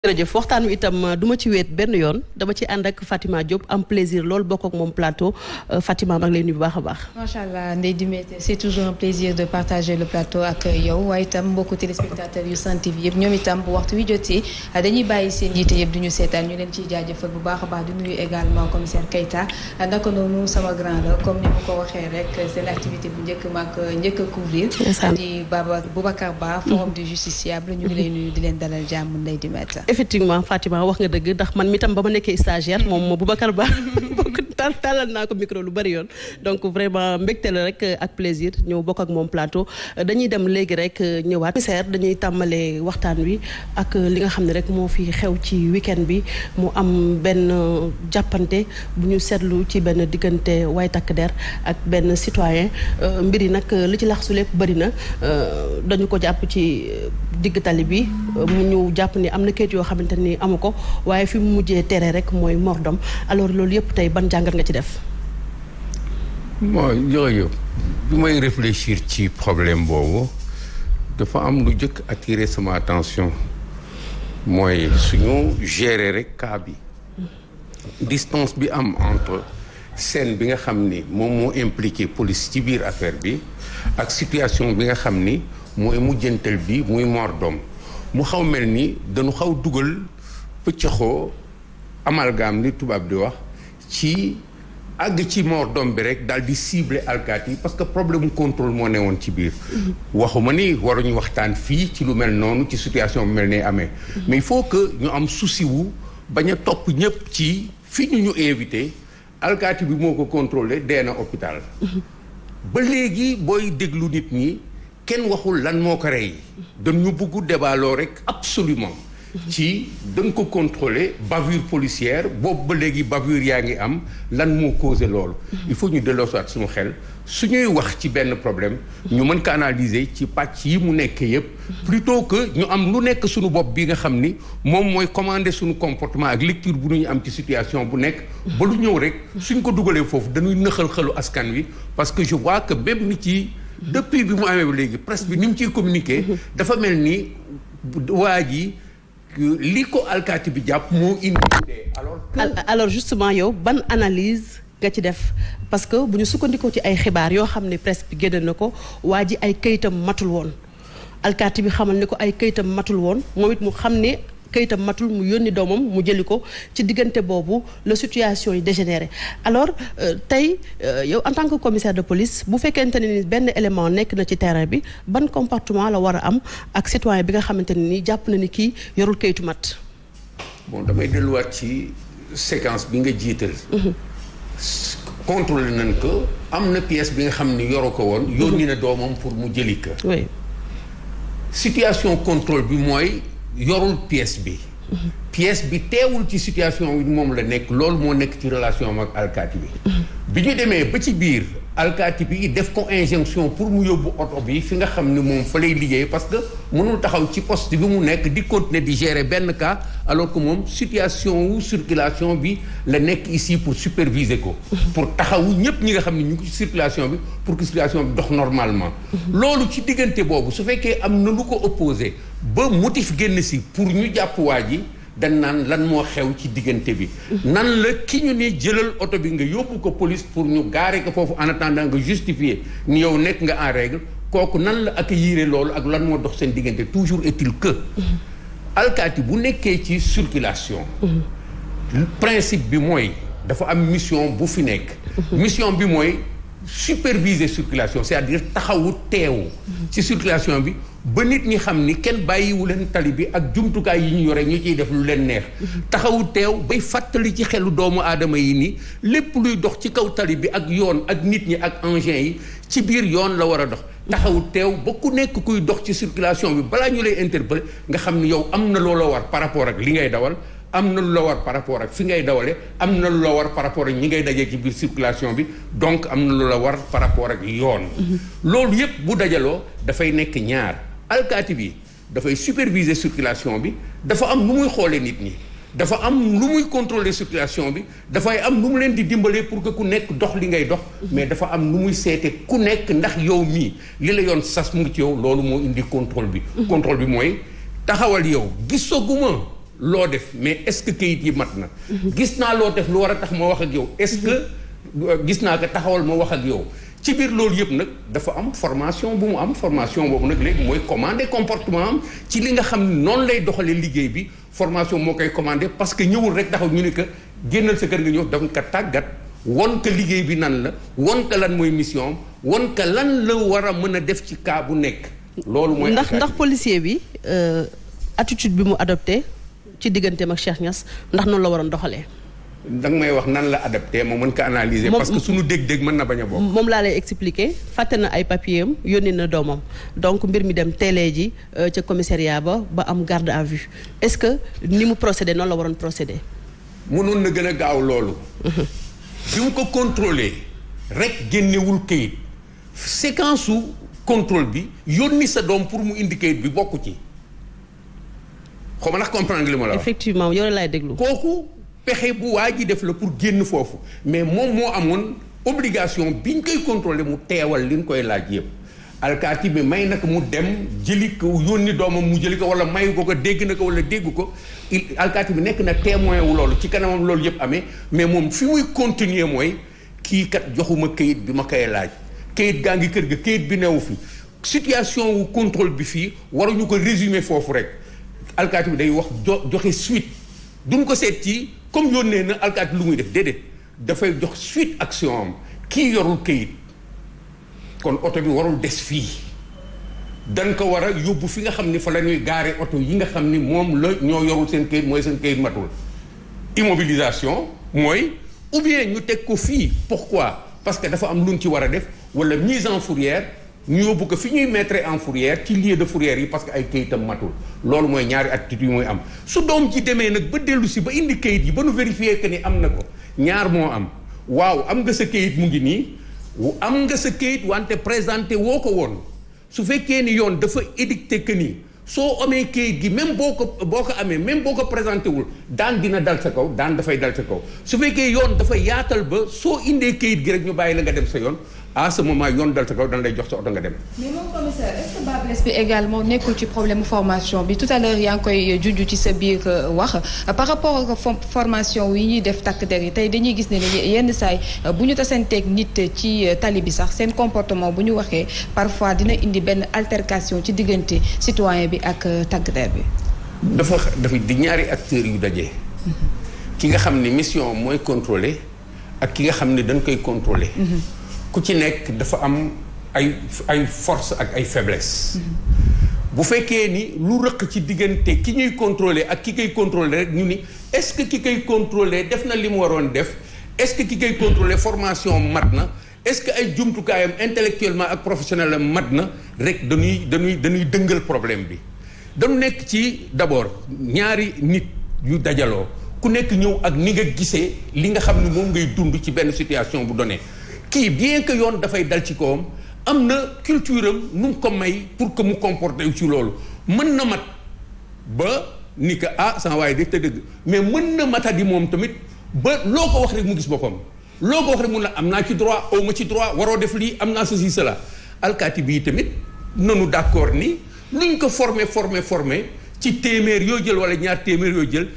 jërëjëf waxtaan wi itam duma ci wéet benn yoon dama ci ànd ak Fatima Diop am plaisir loolu bokk ak moom plateau Fatima maa ngi lay nuyu bu baax a baax. macha allah Ndeye Dimété c'est toujours un plaisir de partager le plateau ak yow waaye itam mbokku téléspectateurs yu Sen TV yëpp ñoom itam bu waxtu wi jotee dañuy bàyyi seen yitte yëpp du ñu seetaan ñu leen ciy jaajëfal bu baax a baax di nuyu également commissaire Keita naka noonu sama grand la comme ni ma ko waxee rek seen activité bu njëkk mag njëkk a couvrir. di Boubacar Ba forum du justiciable ñu ngi lay nuyu di leen dalal jàmm Ndeye Dimété. effectivement Fatima wax nga dëgg ndax man mi tam ba ma nekkee stagiaire moom Boubacar Ba bokk tàllal naa ko micro lu bari yoon donc vraiment mbégte la rek ak plaisir ñëw bokk ak moom plateau dañuy dem léegi rek ñëwaat commissaire dañuy tàmbalee waxtaan wi ak li nga xam ne rek moo fi xew ci week-end bi mu am benn jàppante bu ñu seetlu ci benn diggante way takk der ak benn citoyen mbir yi nag li ci lax su lépp bëri na dañu ko jàpp ci digg tali bi mu ñu jàpp ni am na kayit yoo xamante ni amu ko waaye fi mu mujjee tere rek mooy mordom alors loolu yëpp tey ban jàngat nga ci def. bon yooyu bi may réfléchir ci problème boobu dafa am lu jëkk attirer sama attention mooy suñu gérer rek cas bi distance bi am entre scène bi nga xam ni moom moo impliqué police ci biir affaire bi ak situation bi nga xam ni mooy mujjantal bi muy mordom mu xaw mel ni dañu xaw dugal pëccëxoo amalgame ni tubaab di wax ci àgg ci mordom bi rek daal di cibler alkaati yi parce que problème contrôle moo newoon ci biir waxuma ni waruñu waxtaan fii ci lu mel noonu ci situation bu mel ne amee mais il faut que ñu am souci wu bañ a topp ñëpp ci fi ñu invité alkaati bi moo ko contrôlé dee na hôpital ba léegi booy déglu nit ñi kenn waxul lan moo ko rey dañu bëgg débaloo rek absolument ci dañ ko contrôler bavure policière boobu ba léegi bavure yaa ngi am lan moo causé loolu il faut ñu delloosaat suñu xel suñuy wax ci benn problème ñu mën ko analyser ci pàcc yi mu nekk yëpp plutôt que ñu am lu nekk suñu bopp bi nga xam ni moom mooy commander suñu comportement ak lecture bu ñu am ci situation bu nekk ba lu ñëw rek suñ ko dugalee foofu dañuy nëxal xelu askan wi parce que je vois que même nit yi depuis bi mu amee ba léegi presse bi ni mu ciy communiquer dafa mel ni waa ji li ko alkaati bi jàpp moo indi alors justement yow ban analyse nga ci def parce que bu ñu sukkandikoo ci ay xibaar yoo xam ne presse bi génne na ko waa ji ay kayitam matul woon alkaati bi xamal ni ko ay kayitam matul woon moom it mu xam ne kayitam matul mu yónni doomam mu jëli ko ci diggante boobu la situation yi dégénéré alors tey yow en tant que commissaire de police bu fekkente ne ni benn élément nekk na ci terrain bi ban comportement la war a am ak citoyen bi nga xamante ne ni jàpp na ni kii yorul kayitu mat. bon damay delluwaat ci séquence bi nga jiital. contrôlé nañ ko am na pièce bi nga xam ni yoru ko woon. yónni na doomam pour mu jëli ko. oui situation contrôle bi mooy. yorul pièce bi pièce bi teewul ci situation bi moom la nekk loolu moo nekk ci relation ak alkaati bi ñu demee ba ci biir alkaati bi def ko injonction pour mu yóbbu oto bi fi nga xam ni moom fa lay liggéey parce que mënul taxaw ci poste bi mu nekk di continuer di gérer benn cas alors que moom situation wu circulation bi la nekk ici pour superviser ko pour taxawu ñëpp ñi nga xam ne ñu ngi ci circulation bi pour que circulation bi dox normalement loolu ci diggante boobu su fekkee am na lu ko opposé ba motif génn si pour ñu jàpp waa ji dañ naan lan moo xew ci diggante bi nan la ki ñu ne jëlal oto bi nga yóbbu ko police pour ñu garer ko foofu en attendant nga justifier ni yow nekk nga en règle kooku nan la accueillir loolu ak lan moo dox seen diggante toujours est-il que alkaati bu nekkee ci circulation principe bi mooy dafa am mission bu fi nekk mission bi mooy superviser circulation c'est-à-dire taxawu teewu ci circulation bi ba nit ñi xam ni kenn bàyyiwu leen tali bi ak jumtukaay yi ñu yore ñu ciy def lu leen neex taxawu teew bay fàttali ci xelu doomu aadama yi ni lépp luy dox ci kaw tali bi ak yoon ak nit ñi ak engins yi ci biir yoon la war a dox taxawu teew ba ku nekk kuy dox ci circulation bi balaa ñu lay interpeller nga xam ni yow am na loola war par rapport ak li ngay dawal am na lu la war par rapport ak fi ngay dawale am na lu la war par rapport ak ñi ngay dajee ci biir circulation bi donc am na lu la war par rapport ak yoon loolu yépp bu dajaloo dafay nekk ñaar alkaati bi dafay superviser circulation bi dafa am lu muy xoolee nit ñi dafa am lu muy contrôler circulation bi dafay am lu mu leen di dimbalee pour que ku nekk dox li ngay dox mais dafa am lu muy seete ku nekk ndax yow mii li la yoon sas mu ngi ci yow loolu moo indi contrôle bi contrôle bi mooy taxawal yow gisaguma loo def mais est-ce que kayit yi mat na. gis naa loo def lu war a tax ma wax ak yow est-ce que gis naa ko taxawal ma wax ak yow. ci biir loolu yëpp nag dafa am formation bu mu am formation boobu nag léegi mooy commander comportement am ci li nga xam ne noonu lay doxalee liggéey bi formation moo koy commander parce que ñëwul rek taxaw ñu ne que génnal sa kër nga ñëw dafa ko tàggat won ka liggéey bi nan la won ka lan mooy mission am won ka lan la war a mën a def ci cas bu nekk. loolu mooy ndax policier bi attitude bi mu adopté ci digganteem ak Cheikh Niass ndax noonu la waroon doxalee. danga may wax nan la adapté ma mën ko analyser. parce que suñu dégg-dégg mën na bañ a bokk. moom laa lay expliquer fàtte na ay papier am yónni na doomam donc mbir mi dem teelee ji ca commissariat ba am garde à vue est-ce que ni mu procédé noonu la waroon procédé. mënoon na gën a gaaw loolu. bi mu ko contrôlé rek génnewul kayit séquence su contrôle bi yónni sa doom pour mu indi kayit bi bokku ci xaw ma ndax comprendre li ma la wax. effectivement yow laay déglu. kooku pexe bu waa ji def la pour génn foofu mais moom moo amoon obligation bi ñu koy contrôler mu teewal li ñu koy laaj yëpp. alkaati bi may nag mu dem jëli ko yónni doomam mu jëli ko wala mayu ko dégg na ko wala dégg ko alkaati bi nekk na témoin wu loolu ci kanamam loolu yëpp amee mais moom fi muy continuer mooy kii kat joxuma kayit bi ma koy laaj kayit gaa ngi kër ga kayit bi newu fi situation wu contrôle bi fii waruñu ko résumer foofu rek alkaati bi day wax joxe suite duñ ko seet ci comme yónnee na alkaati lu muy def déedéet dafay jox suite action am kii yorul kayit kon oto bi warul des fii dañ ko war a yóbbu fi nga xam ni fa la ñuy gaare oto yi nga xam ni moom la ñoo yorul seen kayit mooy seen kayit matul immobilisation mooy ou bien ñu teg ko fii pourquoi parce que dafa am lu ñu ci war a def wala mise en fourrière ñu yóbbu ko fi ñuy mettre en fourrière ci lieu de fourrière yi parce que ay kayitam matul loolu mooy ñaari attitude yu muy am su doom ji demee nag ba dellu si ba indi kayit yi ba nu vérifier que ni am na ko ñaar moo am waaw am nga sa kayit mu ngi nii am nga sa kayit wante présenté woo ko woon su fekkee ni yoon dafa édicté que ni soo amee kayit gi même boo ko amee même boo ko présenté wul daan dina dal sa kaw daan dafay dal sa kaw su fekkee yoon dafa yaatal ba soo indee kayit gi rek ñu bàyyi la nga dem sa yoon à ce moment yoon dal sa kaw dañ lay jox sa oto nga dem. mais moom commissaire est-ce que Bables bi également nekkul ci problème formation bi tout à l'heure yaa ngi koy junj ci sa biir wax par rapport ak formation yi ñuy def takk der yi tey dañuy gis ne yenn saay bu ñu tasanteeg nit ci tali bi sax seen comportement bu ñu waxee parfois dina indi benn altercation ci diggante citoyen bi ak takk der bi. dafa di ñaari acteurs yu daje. ki nga xam ne mission mooy contrôler ak ki nga xam ne dañ koy contrôler. ku ci nekk dafa am ay force ak ay faiblesse bu fekkee ni lu rëq ci diggante ki ñuy contrôler ak ki koy contrôler rek ñu ni est-ce que ki koy contrôler def na li mu waroon def est-ce que ki koy contrôler formation mat na est-ce que ay jumtukaayam intellectuellement ak professionnellement mat na rek dañuy dëngal problème bi dañu nekk ci d'abord ñaari nit yu dajaloo ku nekk ñëw ak ni nga gisee li nga xam ne moom ngay dund ci benn situation bu donné kii bien que yoon dafay dal ci kawam am na culture am nu mu ko may pour que mu comporter ci loolu mën na mat ba ni que sama waaye def te dëgg mais mën na matadi moom tamit ba loo ko wax rek mu gis boppam loo ko wax rek mun la am naa ci droit aw ma ci droit waroo def lii am naa ceci cela alkaati bii tamit nanu d'accord ni luñ ko formé ci téeméer yoo jël wala ñaar téeméer yoo jël